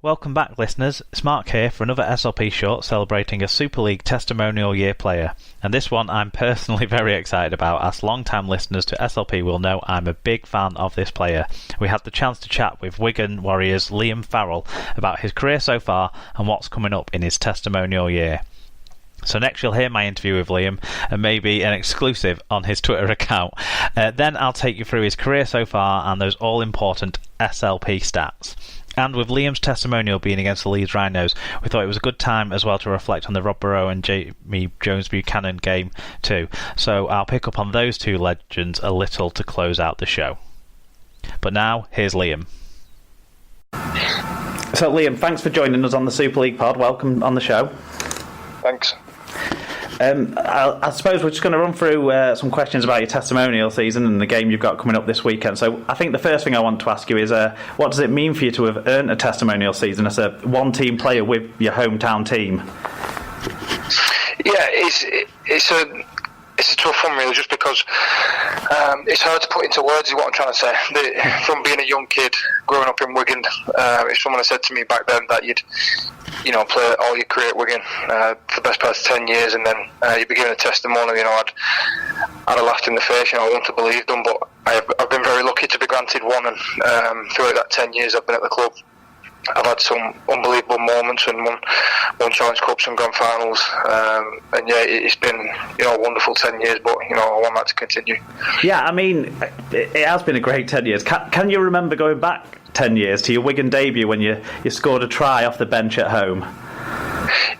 Welcome back, listeners. It's Mark here for another SLP short celebrating a Super League Testimonial Year player. And this one I'm personally very excited about, as long-time listeners to SLP will know I'm a big fan of this player. We had the chance to chat with Wigan Warriors Liam Farrell about his career so far and what's coming up in his Testimonial Year. So next you'll hear my interview with Liam and maybe an exclusive on his Twitter account. Then I'll take you through his career so far and those all-important SLP stats. And with Liam's testimonial being against the Leeds Rhinos, we thought it was a good time as well to reflect on the Burrow and Jamie Jones Buchanan game too. So I'll pick up on those two legends a little to close out the show. But now, here's Liam. So Liam, thanks for joining us on the Super League pod. Welcome on the show. Thanks. I suppose we're just going to run through some questions about your testimonial season and the game you've got coming up this weekend. So I think the first thing I want to ask you is what does it mean for you to have earned a testimonial season as a one-team player with your hometown team? Yeah, it's a tough one really, just because it's hard to put into words what I'm trying to say. From being a young kid growing up in Wigan, if someone had said to me back then that you'd play all your career at Wigan for the best part of 10 years and then you'd be given a testimonial, I'd have laughed in the face. I wouldn't have believed them, but I've been very lucky to be granted one, and throughout that 10 years I've been at the club, I've had some unbelievable moments and won Challenge Cups and Grand Finals, and yeah, it's been a wonderful 10 years, but I want that to continue. Yeah, I mean, it has been a great 10 years. Can you remember going back 10 years to your Wigan debut when you scored a try off the bench at home?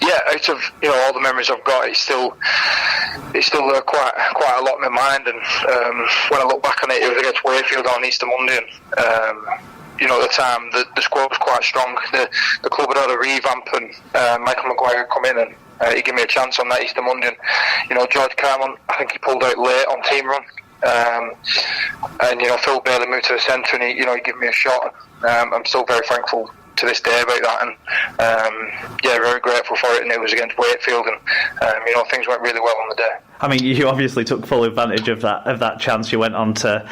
Yeah, out of all the memories I've got, it's still quite a lot in my mind, and when I look back on it, it was against Wakefield on Easter Monday, and at the time the squad was quite strong. The club had a revamp, and Michael Maguire had come in and he gave me a chance on that Easter Monday, and George Carman, I think he pulled out late on team run, and Phil Bailey moved to the centre, and he gave me a shot. I'm still very thankful to this day about that, and very grateful for it. And it was against Wakefield, and things went really well on the day. I mean, you obviously took full advantage of that chance. You went on to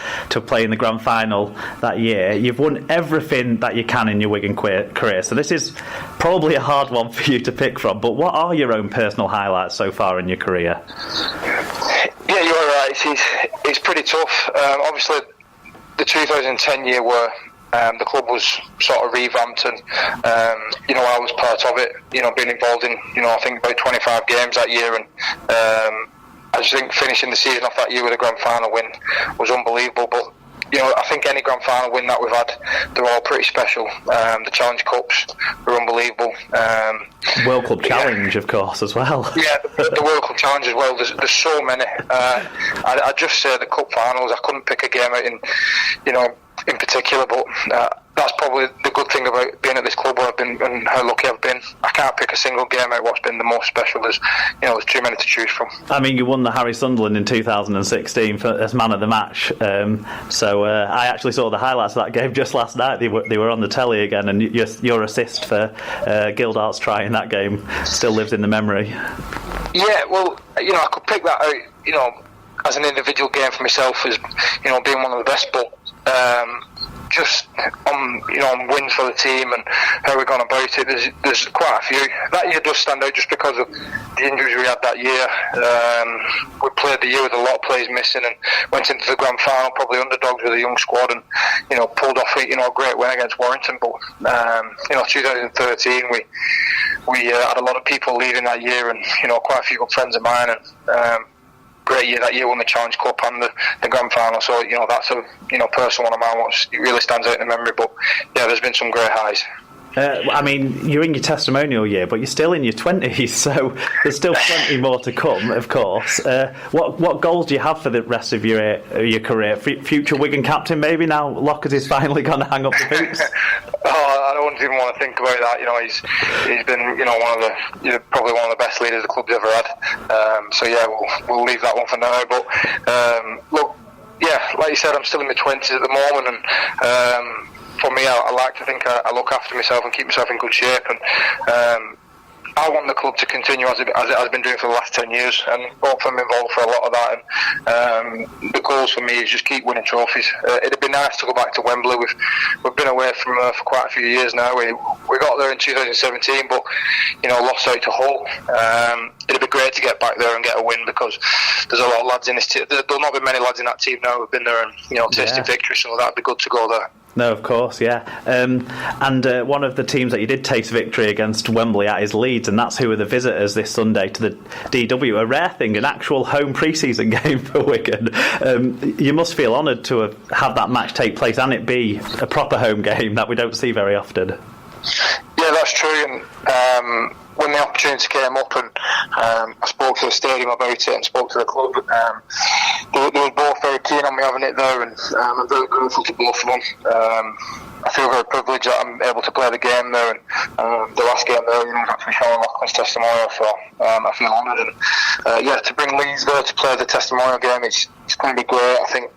play in the grand final that year. You've won everything that you can in your Wigan career, so this is probably a hard one for you to pick from. But what are your own personal highlights so far in your career? Yeah, you're right. It's pretty tough. Obviously, the 2010 year were. The club was sort of revamped, and I was part of it. Being involved in I think about 25 games that year, and I just think finishing the season off that year with a grand final win was unbelievable. But I think any grand final win that we've had, they're all pretty special. The Challenge Cups were unbelievable. World Club Challenge, of course, as well. Yeah, the World Club Challenge as well. There's so many. I'd just say the cup finals. I couldn't pick a game out in particular, but that's probably the good thing about being at this club where I've been and how lucky I've been. I can't pick a single game out what's been the most special. There's too many to choose from. I mean, you won the Harry Sunderland in 2016 as man of the match. So I actually saw the highlights of that game just last night. They were on the telly again, and your assist for Gildart's try in that game still lives in the memory. Yeah, well, I could pick that out, as an individual game for myself as being one of the best, but just on wins for the team and how we're going about it, there's quite a few. That year does stand out just because of the injuries we had that year. We played the year with a lot of players missing and went into the grand final probably underdogs with a young squad, and pulled off a great win against Warrington. But 2013 we had a lot of people leaving that year, and quite a few good friends of mine, and great year that year, won the Challenge Cup and the grand final. So that's a personal one of mine. It really stands out in the memory. But yeah, there's been some great highs. I mean, you're in your testimonial year, but you're still in your 20s, so there's still plenty more to come, of course. What goals do you have for the rest of your career? Future Wigan captain, maybe, now Lockett is finally going to hang up the boots? I don't even want to think about that. He's been probably one of the best leaders the club's ever had. So yeah, we'll leave that one for now. But look, yeah, like you said, I'm still in my 20s at the moment, and for me, I like to think I look after myself and keep myself in good shape, and I want the club to continue as it has been doing for the last 10 years, and hopefully I'm involved for a lot of that. And the goals for me is just keep winning trophies. It'd be nice to go back to Wembley. We've been away from for quite a few years now. We got there in 2017, but lost out to Hull. It'd be great to get back there and get a win, because there's a lot of lads in this team. There'll not be many lads in that team now who've been there and tasted victory, so that'd be good to go there. No, of course, yeah. And one of the teams that you did taste victory against Wembley at is Leeds, and that's who are the visitors this Sunday to the DW. A rare thing, an actual home pre-season game for Wigan. You must feel honoured to have that match take place and it be a proper home game that we don't see very often. Yeah, that's true. And when the opportunity came up, and I spoke to the stadium about it and spoke to the club, they were both very keen on me having it there, and I'm very grateful to both of them. I feel very privileged that I'm able to play the game there, and the last game there, was actually Sean Loughlin's testimonial, so I feel honoured. And to bring Leeds there to play the testimonial game, it's going to be great. I think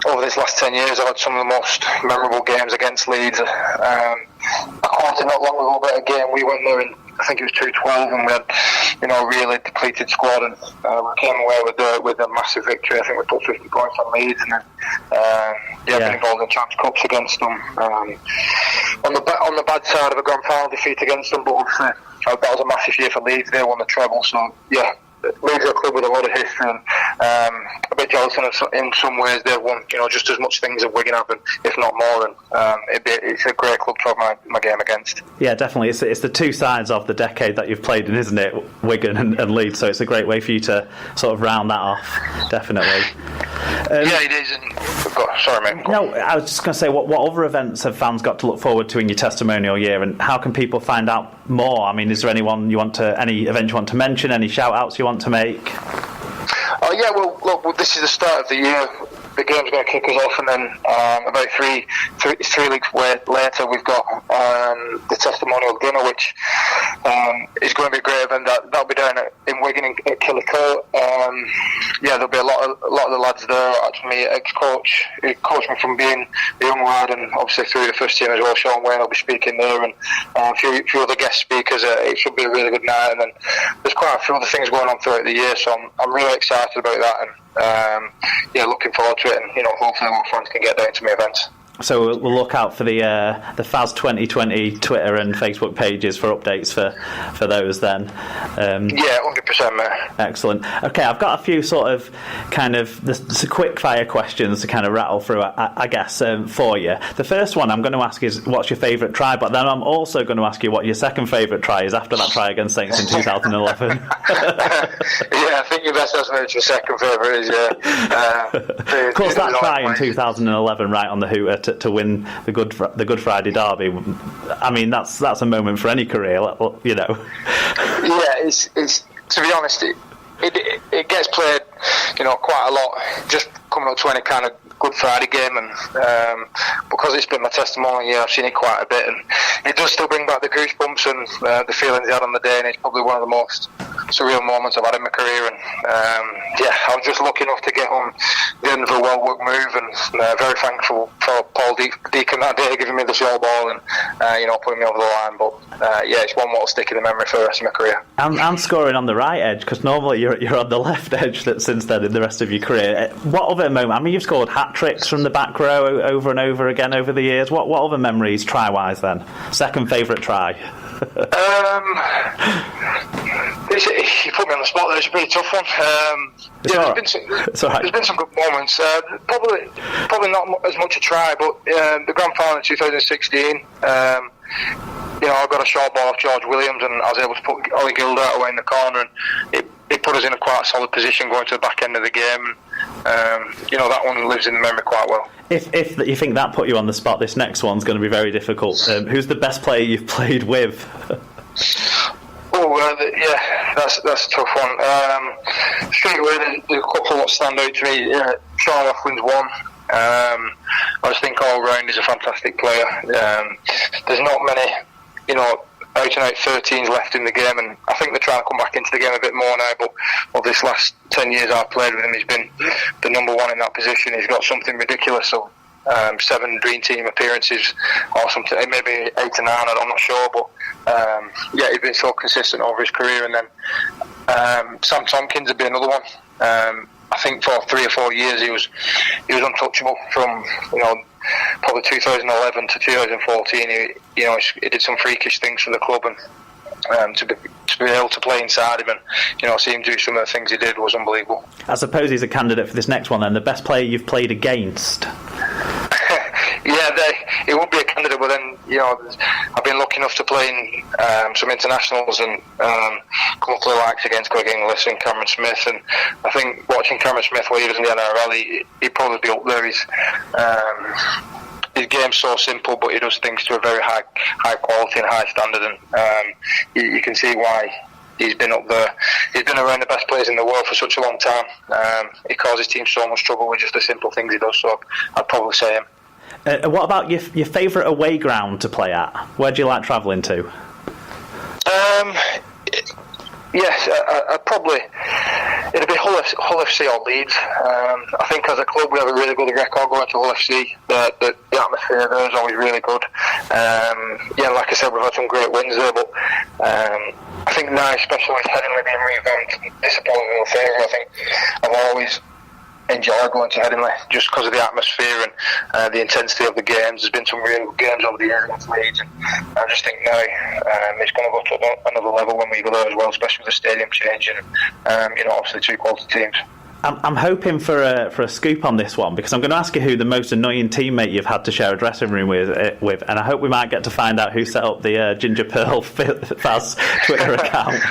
over this last 10 years, I've had some of the most memorable games against Leeds. I caught it not long ago about a game. We went there in, I think it was 2012, and we had a really depleted squad, and we came away with a massive victory. I think we put 50 points on Leeds, and then been involved in Champions Cups against them. On the bad side of a grand final defeat against them, but obviously that was a massive year for Leeds. They won the treble, so yeah. Leeds are a club with a lot of history, and a bit jealous in some ways. They've won, just as much things as Wigan have, if not more. And it's a great club to have my game against. Yeah, definitely. It's the two sides of the decade that you've played in, isn't it? Wigan and Leeds. So it's a great way for you to sort of round that off. Definitely. Yeah, it is. Sorry, mate. No, I was just going to say, what other events have fans got to look forward to in your testimonial year, and how can people find out more? I mean, is there any event you want to mention? Any shout outs you want to make? Well, look, this is the start of the year. The game's going to kick us off, and then about three weeks later, we've got the testimonial dinner, which is going to be a great event. That'll be down in Wigan at Killicoe. There'll be a lot of the lads there. Actually, ex-coach who coached me from being a young lad, and obviously through the first team as well. Sean Wayne will be speaking there, and a few other guest speakers. It should be a really good night, and then there's quite a few other things going on throughout the year, so I'm really excited about that, and looking forward to it, and hopefully more fans can get down to my events. So we'll look out for the FAS 2020 Twitter and Facebook pages for updates for those then. 100%, mate. Excellent. Okay, I've got a few sort of kind of the quick fire questions to kind of rattle through, I guess, for you. The first one I'm going to ask is, what's your favourite try? But then I'm also going to ask you what your second favourite try is after that try against Saints in 2011. I think your best estimate your second favourite is of course, that try in 2011 right on the hooter to win the Good Friday derby. I mean, that's a moment for any career, Yeah, it's to be honest, it gets played, quite a lot. Just coming up to any kind of Good Friday game, and because it's been my testimonial year, I've seen it quite a bit, and it does still bring back the goosebumps and the feelings I had on the day, and it's probably one of the most surreal moments I've had in my career. And I was just lucky enough to get on the end of a well-worked move, and very thankful for Paul Deacon that day giving me the short ball and putting me over the line. But it's one that will stick in the memory for the rest of my career. And scoring on the right edge, because normally you're on the left edge since then in the rest of your career. What other moment? I mean, you've scored hat-tricks from the back row over and over again over the years. What other memories try-wise then? Second favourite try? You put me on the spot there. It's a pretty tough one. There's been some good moments. Probably not as much a try, but the grand final in 2016. I got a short ball off George Williams, and I was able to put Ollie Gilder away in the corner, and it put us in a quite solid position going to the back end of the game. That one lives in the memory quite well. If you think that put you on the spot, this next one's going to be very difficult. Who's the best player you've played with? That's a tough one. Straight away, there's a couple that stand out to me. Sean Loughlin's one. I just think all round he's a fantastic player. There's not many, out-and-out 13s left in the game, and I think they're trying to come back into the game a bit more now, but over this last 10 years I've played with him, he's been the number one in that position. He's got something ridiculous, so 7 Dream Team appearances or something, maybe 8 or 9, I'm not sure, but he's been so consistent over his career. And then Sam Tompkins would be another one. I think for 3 or 4 years he was untouchable from probably 2011 to 2014. He did some freakish things for the club, and to be able to play inside him and see him do some of the things he did was unbelievable. I suppose he's a candidate for this next one then. The best player you've played against? It would be a candidate, but then I've been lucky enough to play in some internationals and come up to the likes against Greg Inglis and Cameron Smith, and I think watching Cameron Smith while he was in the NRL, he'd probably be up there. His game's so simple, but he does things to a very high quality and high standard, and you can see why he's been up there. He's been around the best players in the world for such a long time. He causes teams so much trouble with just the simple things he does, so I'd probably say him. What about your favourite away ground to play at? Where do you like travelling to? Yes, I'd probably... It'd be Hull FC or Leeds. I think as a club we have a really good record going to Hull FC. The atmosphere there is always really good. Like I said, we've had some great wins there, but I think now, especially with Headingley being revamped, this is probably my favourite. I think I've always enjoyed going to Headingley just because of the atmosphere and the intensity of the games. There's been some really good games over the years against Leeds, and I just think now it's going to go to another level when we go there as well, especially with the stadium changing and obviously 2 quality teams. I'm hoping for a scoop on this one, because I'm going to ask you who the most annoying teammate you've had to share a dressing room with, and I hope we might get to find out who set up the Ginger Pearl Faz Twitter account.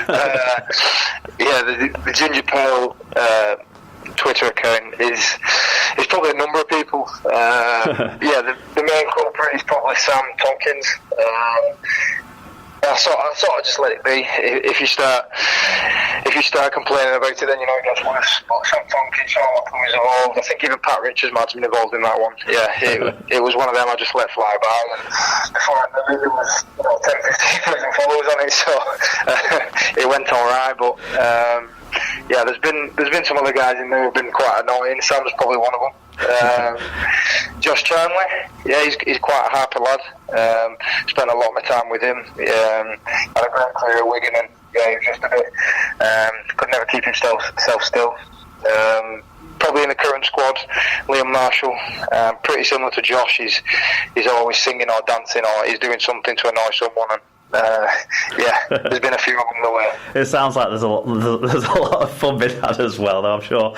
The Ginger Pearl Twitter account is probably a number of people. The main culprit is probably Sam Tompkins. I sort of just let it be. If you start complaining about it, then it gets worse. But Sam Tompkins, Sean Lachlan was involved. I think even Pat Richards might have been involved in that one. It was one of them I just let fly by. And before I knew it, there was 10,000-15,000 followers on it, so it went all right. But there's been some other guys in there who've been quite annoying. Sam's probably one of them. Josh Charnley, he's quite a hyper lad. Spent a lot of my time with him. Had a great career at Wigan, and he was just a bit could never keep himself still. Probably in the current squad, Liam Marshall, pretty similar to Josh. He's always singing or dancing, or he's doing something to annoy someone. And there's been a few of them the way. It sounds like there's a lot of fun been had as well, though, I'm sure.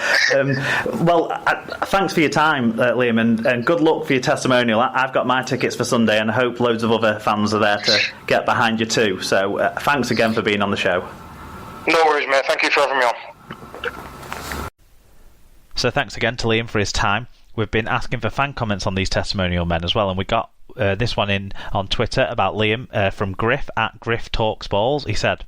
Thanks for your time, Liam, and good luck for your testimonial. I've got my tickets for Sunday, and I hope loads of other fans are there to get behind you too. So thanks again for being on the show. No worries, mate. Thank you for having me on. So thanks again to Liam for his time. We've been asking for fan comments on these testimonial men as well, and we got this one in on Twitter about Liam from Griff at Griff Talks Balls. He said,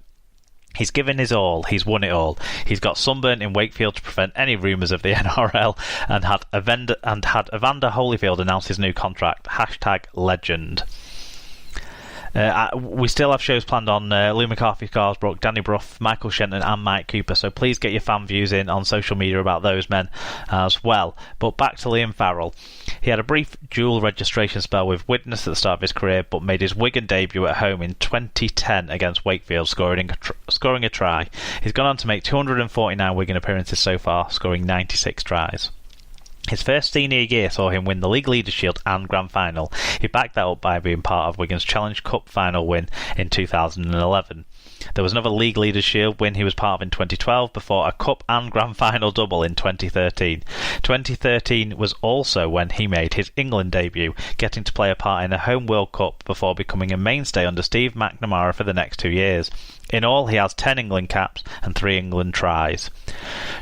"He's given his all. He's won it all. He's got sunburn in Wakefield to prevent any rumours of the NRL, and had Evander Holyfield announce his new contract. #legend." We still have shows planned on Lou McCarthy, Scarsbrook, Danny Brough, Michael Shenton and Mike Cooper, so please get your fan views in on social media about those men as well. But back to Liam Farrell. He had a brief dual registration spell with Widnes at the start of his career, but made his Wigan debut at home in 2010 against Wakefield, scoring a try. He's gone on to make 249 Wigan appearances so far, scoring 96 tries. His first senior year saw him win the League Leaders' Shield and Grand Final. He backed that up by being part of Wigan's Challenge Cup final win in 2011. There was another League Leaders' Shield win he was part of in 2012 before a Cup and Grand Final double in 2013. 2013 was also when he made his England debut, getting to play a part in a home World Cup before becoming a mainstay under Steve McNamara for the next 2 years. In all, he has 10 England caps and 3 England tries.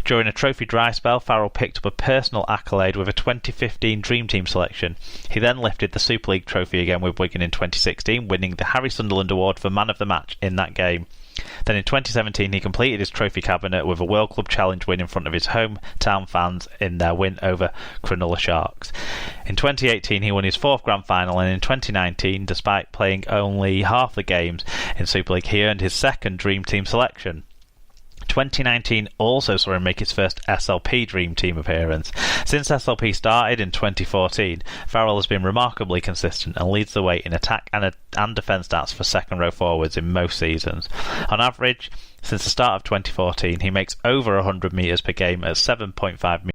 During a trophy dry spell, Farrell picked up a personal accolade with a 2015 Dream Team selection. He then lifted the Super League trophy again with Wigan in 2016, winning the Harry Sunderland Award for Man of the Match in that game. Then in 2017 he completed his trophy cabinet with a World Club Challenge win in front of his hometown fans in their win over Cronulla Sharks. In 2018 he won his 4th Grand Final, and in 2019, despite playing only half the games in Super League, he earned his 2nd Dream Team selection. 2019 also saw him make his first SLP Dream Team appearance. Since SLP started in 2014, Farrell has been remarkably consistent and leads the way in attack and defence stats for second row forwards in most seasons. On average, since the start of 2014, he makes over 100 metres per game at 7.5